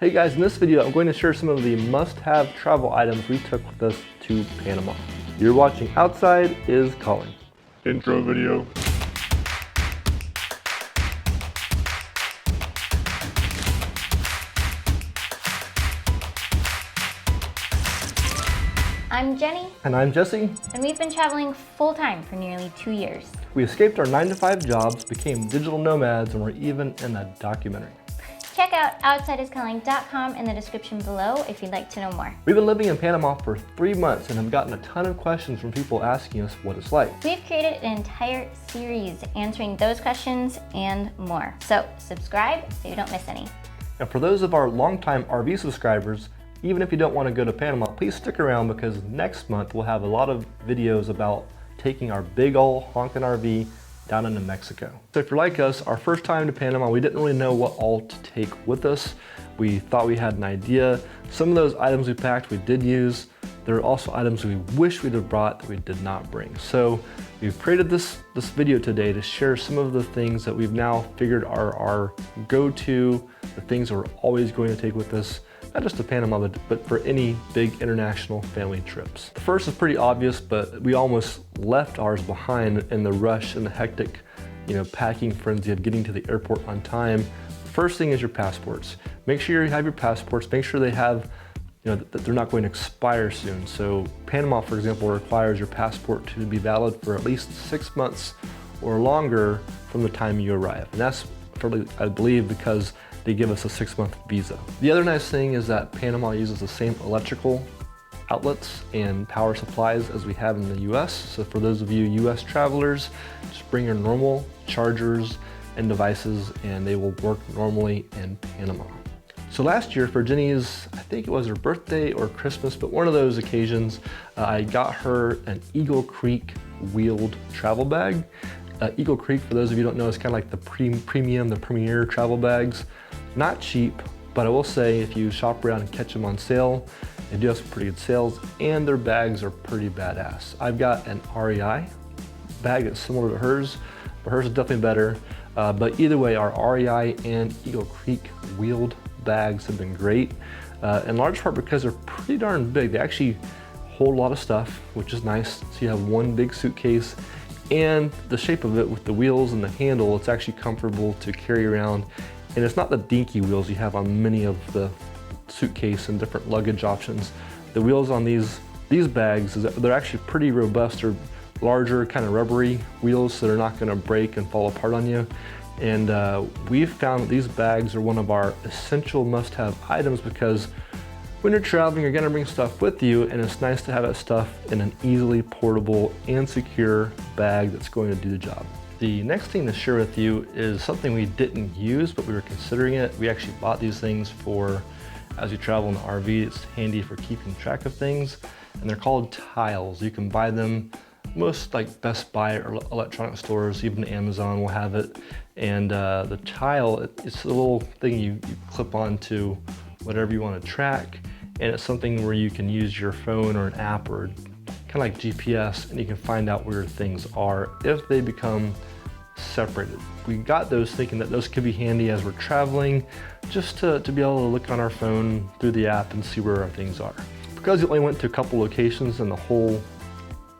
Hey guys, in this video I'm going to share some of the must-have travel items we took with us to Panama. You're watching Outside is Calling. Intro video. I'm Jenny. And I'm Jesse. And we've been traveling full-time for nearly 2 years. We escaped our 9-to-5 jobs, became digital nomads, and we're even in a documentary. Check out OutsideIsCalling.com in the description below if you'd like to know more. We've been living in Panama for 3 months and have gotten a ton of questions from people asking us what it's like. We've created an entire series answering those questions and more. So subscribe so you don't miss any. And for those of our longtime RV subscribers, even if you don't want to go to Panama, please stick around because next month we'll have a lot of videos about taking our big ol' honkin' RV down into Mexico. So if you're like us, our first time to Panama, we didn't really know what all to take with us. We thought we had an idea. Some of those items we packed we did use. There are also items we wish we'd have brought that we did not bring. So we've created this video today to share some of the things that we've now figured are our go-to, the things that we're always going to take with us, not just to Panama, but for any big international family trips. The first is pretty obvious, but we almost left ours behind in the rush and the hectic, packing frenzy of getting to the airport on time. First thing is your passports. Make sure you have your passports. Make sure they have, that they're not going to expire soon. So Panama, for example, requires your passport to be valid for at least 6 months or longer from the time you arrive. And that's, I believe, because they give us a 6-month visa. The other nice thing is that Panama uses the same electrical outlets and power supplies as we have in the US. So for those of you US travelers, just bring your normal chargers and devices and they will work normally in Panama. So last year for Jenny's, I think it was her birthday or Christmas, but one of those occasions, I got her an Eagle Creek wheeled travel bag. Eagle Creek, for those of you who don't know, is kind of like the premier travel bags. Not cheap, but I will say if you shop around and catch them on sale, they do have some pretty good sales and their bags are pretty badass. I've got an REI bag that's similar to hers, but hers is definitely better. But either way, our REI and Eagle Creek wheeled bags have been great, in large part because they're pretty darn big. They actually hold a lot of stuff, which is nice. So you have one big suitcase, and the shape of it with the wheels and the handle, it's actually comfortable to carry around. And it's not the dinky wheels you have on many of the suitcase and different luggage options. The wheels on these bags, they're actually pretty robust. They're larger, kind of rubbery wheels, so they're not gonna break and fall apart on you. And we've found that these bags are one of our essential must-have items because when you're traveling, you're gonna bring stuff with you, and it's nice to have that stuff in an easily portable and secure bag that's going to do the job. The next thing to share with you is something we didn't use, but we were considering it. We actually bought these things for, as you travel in the RV, it's handy for keeping track of things, and they're called tiles. You can buy them most like Best Buy or electronic stores, even Amazon will have it. And the tile, it's a little thing you clip onto whatever you want to track, and it's something where you can use your phone or an app or kind of like GPS, and you can find out where things are if they become separated. We got those thinking that those could be handy as we're traveling, just to be able to look on our phone through the app and see where our things are. Because we only went to a couple locations in the whole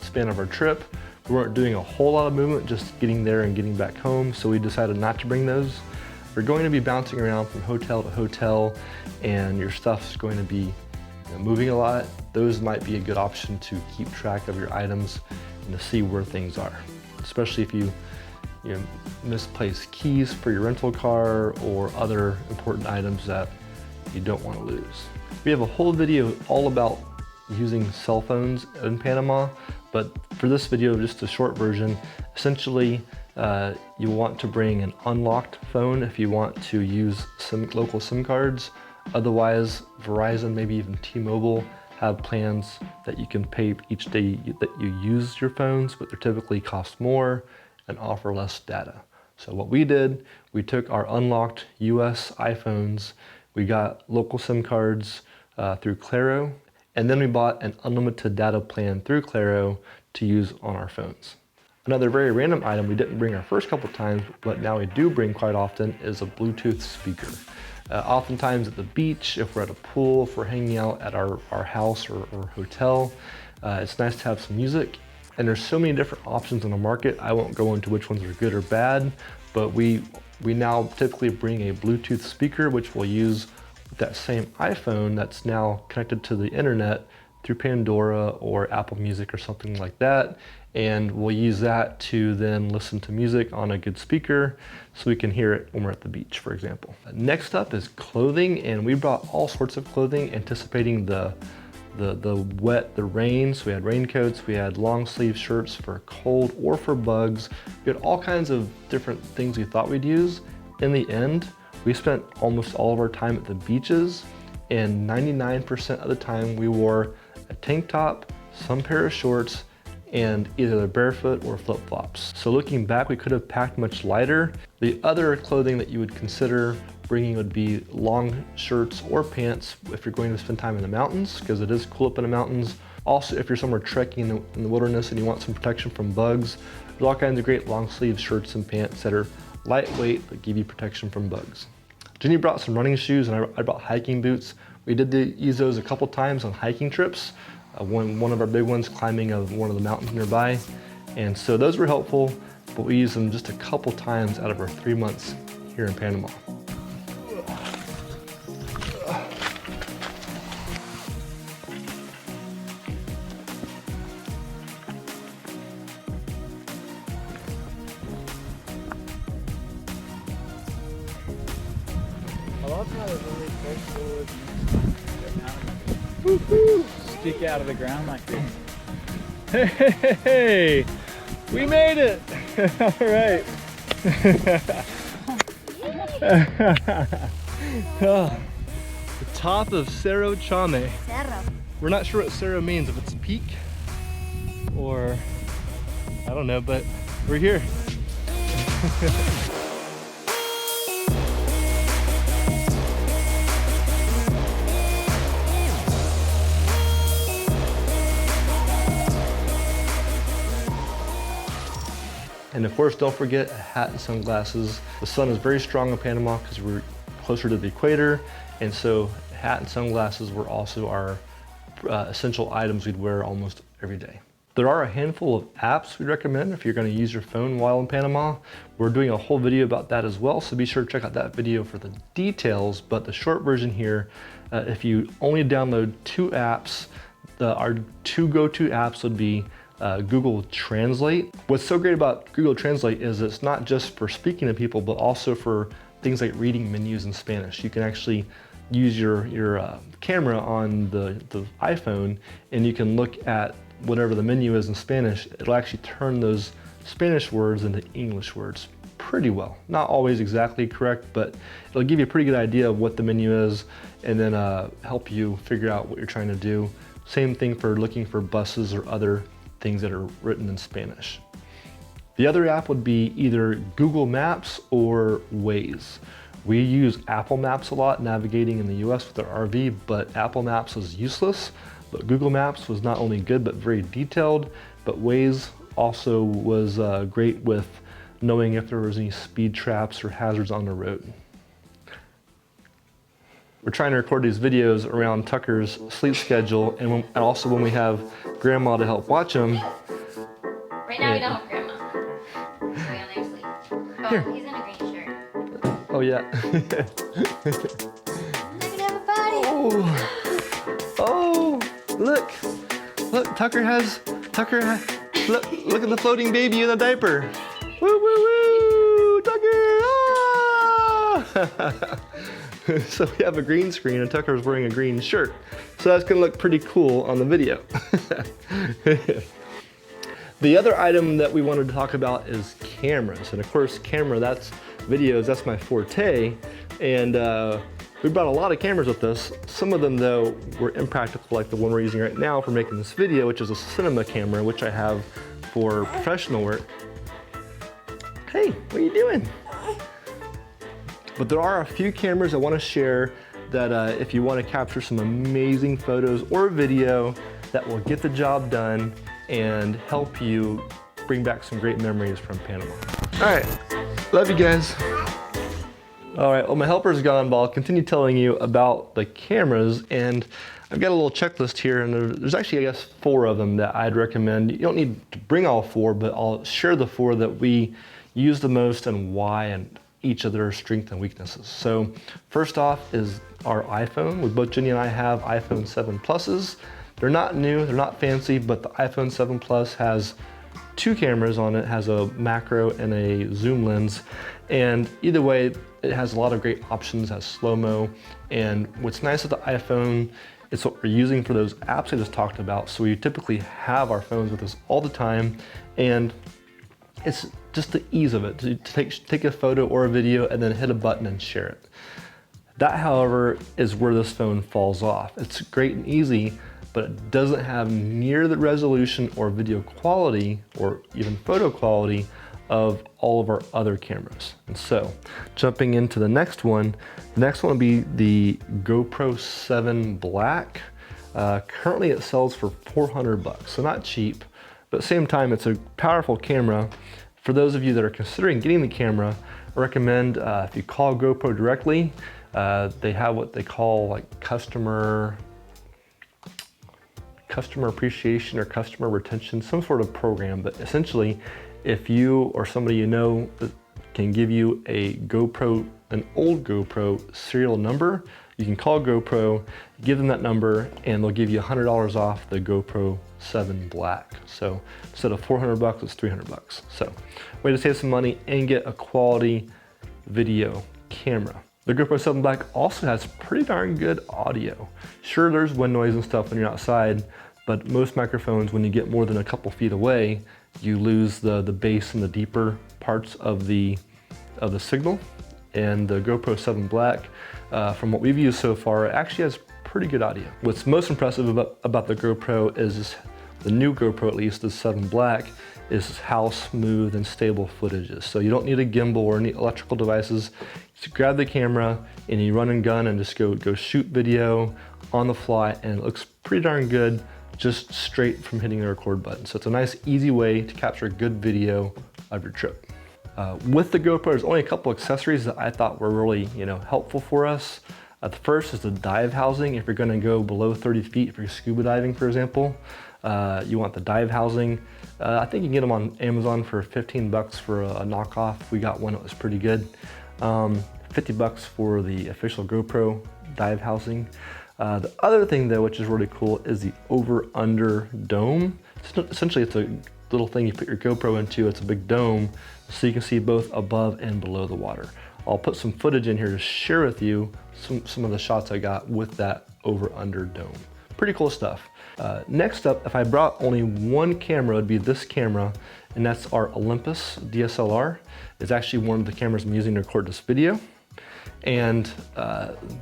span of our trip, we weren't doing a whole lot of movement, just getting there and getting back home, so we decided not to bring those. We're going to be bouncing around from hotel to hotel, and your stuff's going to be moving a lot. Those might be a good option to keep track of your items and to see where things are, especially if you misplace keys for your rental car or other important items that you don't want to lose. We have a whole video all about using cell phones in Panama, but for this video, just a short version, essentially you want to bring an unlocked phone if you want to use some local SIM cards. Otherwise, Verizon, maybe even T-Mobile, have plans that you can pay each day that you use your phones, but they typically cost more and offer less data. So what we did, we took our unlocked US iPhones, we got local SIM cards through Claro, and then we bought an unlimited data plan through Claro to use on our phones. Another very random item we didn't bring our first couple times, but now we do bring quite often, is a Bluetooth speaker. Oftentimes at the beach, if we're at a pool, if we're hanging out at our house or hotel, it's nice to have some music. And there's so many different options on the market. I won't go into which ones are good or bad, but we now typically bring a Bluetooth speaker, which we'll use with that same iPhone that's now connected to the internet through Pandora or Apple Music or something like that. And we'll use that to then listen to music on a good speaker so we can hear it when we're at the beach, for example. Next up is clothing, and we brought all sorts of clothing anticipating the rain. So we had raincoats, we had long sleeve shirts for cold or for bugs. We had all kinds of different things we thought we'd use. In the end, we spent almost all of our time at the beaches, and 99% of the time we wore a tank top, some pair of shorts, and either barefoot or flip-flops. So looking back, we could have packed much lighter. The other clothing that you would consider bringing would be long shirts or pants if you're going to spend time in the mountains, because it is cool up in the mountains. Also, if you're somewhere trekking in the wilderness and you want some protection from bugs, there's all kinds of great long sleeve shirts and pants that are lightweight but give you protection from bugs. Jenny brought some running shoes, and I brought hiking boots. We did use those a couple times on hiking trips. One of our big ones climbing one of the mountains nearby. And so those were helpful, but we used them just a couple times out of our 3 months here in Panama. I love how they're really straightforward. Woo-hoo! Stick out of the ground like this. Hey, we made it! All right. Oh, the top of Cerro Chame. Cerro. We're not sure what Cerro means, if it's peak or I don't know, but we're here. And of course, don't forget a hat and sunglasses. The sun is very strong in Panama because we're closer to the equator, and so hat and sunglasses were also our essential items we'd wear almost every day. There are a handful of apps we'd recommend if you're going to use your phone while in Panama. We're doing a whole video about that as well, so be sure to check out that video for the details. But the short version here, if you only download 2 apps, our 2 go-to apps would be Google Translate. What's so great about Google Translate is it's not just for speaking to people, but also for things like reading menus in Spanish. You can actually use your camera on the iPhone, and you can look at whatever the menu is in Spanish. It'll actually turn those Spanish words into English words pretty well. Not always exactly correct, but it'll give you a pretty good idea of what the menu is, and then help you figure out what you're trying to do. Same thing for looking for buses or other things that are written in Spanish. The other app would be either Google Maps or Waze. We use Apple Maps a lot navigating in the US with our RV, but Apple Maps was useless. But Google Maps was not only good, but very detailed. But Waze also was great with knowing if there was any speed traps or hazards on the road. We're trying to record these videos around Tucker's sleep schedule, and also when we have Grandma to help watch him. Right now we don't have Grandma. So we only have sleep. Oh, Here. he's in a green shirt. Oh yeah. Look at everybody. Oh, look, Tucker has, look at the floating baby in a diaper. Woo, woo, woo, Tucker, ah! So we have a green screen and Tucker's wearing a green shirt. So that's gonna look pretty cool on the video. The other item that we wanted to talk about is cameras. And of course, that's videos, that's my forte. And we brought a lot of cameras with us. Some of them though were impractical, like the one we're using right now for making this video, which is a cinema camera, which I have for professional work. Hey, what are you doing? But there are a few cameras I want to share that if you want to capture some amazing photos or video that will get the job done and help you bring back some great memories from Panama. All right, love you guys. All right, well, my helper's gone, but I'll continue telling you about the cameras. And I've got a little checklist here, and there's actually, I guess, 4 of them that I'd recommend. You don't need to bring all 4, but I'll share the 4 that we use the most and why, and each of their strengths and weaknesses. So first off is our iPhone. We both, Jenny and I, have iPhone 7 Pluses. They're not new, they're not fancy, but the iPhone 7 Plus has 2 cameras on it, has a macro and a zoom lens. And either way, it has a lot of great options, has slow-mo. And what's nice with the iPhone, it's what we're using for those apps I just talked about. So we typically have our phones with us all the time. And it's just the ease of it to take a photo or a video and then hit a button and share it. That, however, is where this phone falls off. It's great and easy, but it doesn't have near the resolution or video quality or even photo quality of all of our other cameras. And so, jumping into the next one would be the GoPro 7 Black. Currently it sells for $400, so not cheap, but at the same time, it's a powerful camera. For those of you that are considering getting the camera, I recommend if you call GoPro directly, they have what they call like customer appreciation or customer retention, some sort of program. But essentially, if you or somebody you know can give you a GoPro, an old GoPro serial number, you can call GoPro, give them that number, and they'll give you $100 off the GoPro 7 Black. So instead of $400, it's $300. So way to save some money and get a quality video camera. The GoPro 7 Black also has pretty darn good audio. Sure, there's wind noise and stuff when you're outside, but most microphones, when you get more than a couple feet away, you lose the bass and the deeper parts of the signal. And the GoPro 7 Black, from what we've used so far, actually has pretty good audio. What's most impressive about the GoPro is the new GoPro, at least the 7 Black, is how smooth and stable footage is. So you don't need a gimbal or any electrical devices. Just grab the camera and you run and gun and just go shoot video on the fly, and it looks pretty darn good just straight from hitting the record button. So it's a nice, easy way to capture good video of your trip. With the GoPro, there's only a couple accessories that I thought were really, helpful for us. The first is the dive housing. If you're gonna go below 30 feet, if you're scuba diving, for example, you want the dive housing. I think you can get them on Amazon for 15 bucks for a knockoff. We got one that was pretty good. 50 bucks for the official GoPro dive housing. The other thing though, which is really cool, is the over-under dome. Essentially, it's a little thing you put your GoPro into. It's a big dome, so you can see both above and below the water. I'll put some footage in here to share with you some of the shots I got with that over-under dome. Pretty cool stuff. Next up, if I brought only one camera, it would be this camera, and that's our Olympus DSLR. It's actually one of the cameras I'm using to record this video. And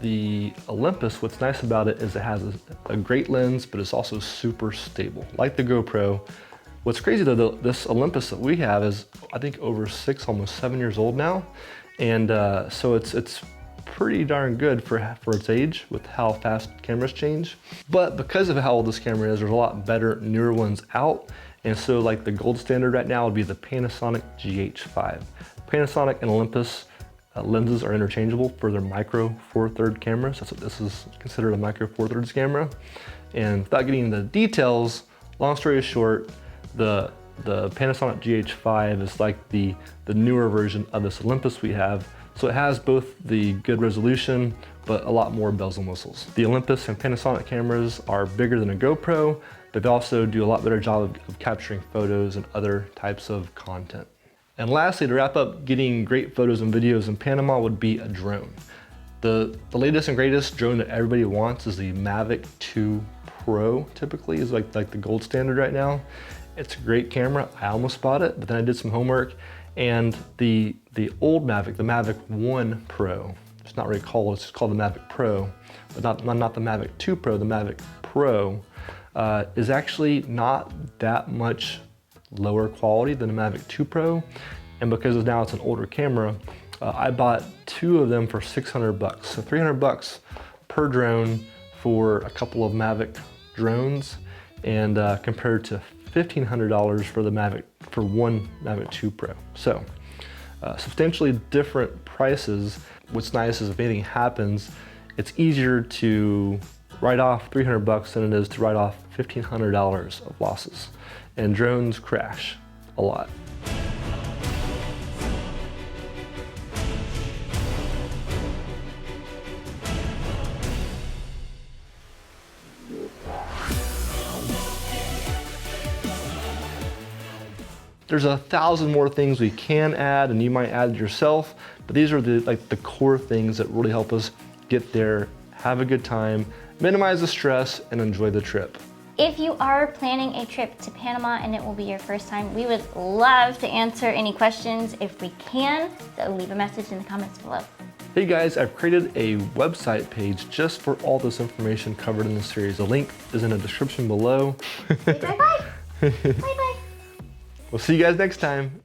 the Olympus, what's nice about it is it has a great lens, but it's also super stable, like the GoPro. What's crazy though, this Olympus that we have is, I think, over 6, almost 7 years old now. And so it's pretty darn good for its age with how fast cameras change. But because of how old this camera is, there's a lot better, newer ones out. And so like the gold standard right now would be the Panasonic GH5. Panasonic and Olympus lenses are interchangeable for their micro Four Thirds cameras. That's what this is considered, a micro Four Thirds camera. And without getting into the details, long story short, the Panasonic GH5 is like the newer version of this Olympus we have. So it has both the good resolution, but a lot more bells and whistles. The Olympus and Panasonic cameras are bigger than a GoPro, but they also do a lot better job of capturing photos and other types of content. And lastly, to wrap up getting great photos and videos in Panama would be a drone. The latest and greatest drone that everybody wants is the Mavic 2 Pro, typically, is like the gold standard right now. It's a great camera. I almost bought it, but then I did some homework, and the old Mavic, the Mavic 1 Pro, it's not really called, it's called the Mavic Pro, but not the Mavic 2 Pro, the Mavic Pro is actually not that much lower quality than the Mavic 2 Pro. And because now it's an older camera, I bought 2 of them for 600 bucks. So 300 bucks per drone for a couple of Mavic drones, and compared to $1,500 for one Mavic 2 Pro. So substantially different prices. what's nice is if anything happens, it's easier to write off $300 than it is to write off $1,500 of losses. And drones crash a lot. There's 1,000 more things we can add, and you might add it yourself, but these are the core things that really help us get there, have a good time, minimize the stress, and enjoy the trip. If you are planning a trip to Panama and it will be your first time, we would love to answer any questions if we can, so leave a message in the comments below. Hey guys, I've created a website page just for all this information covered in this series. The link is in the description below. Bye-bye. Bye-bye. We'll see you guys next time.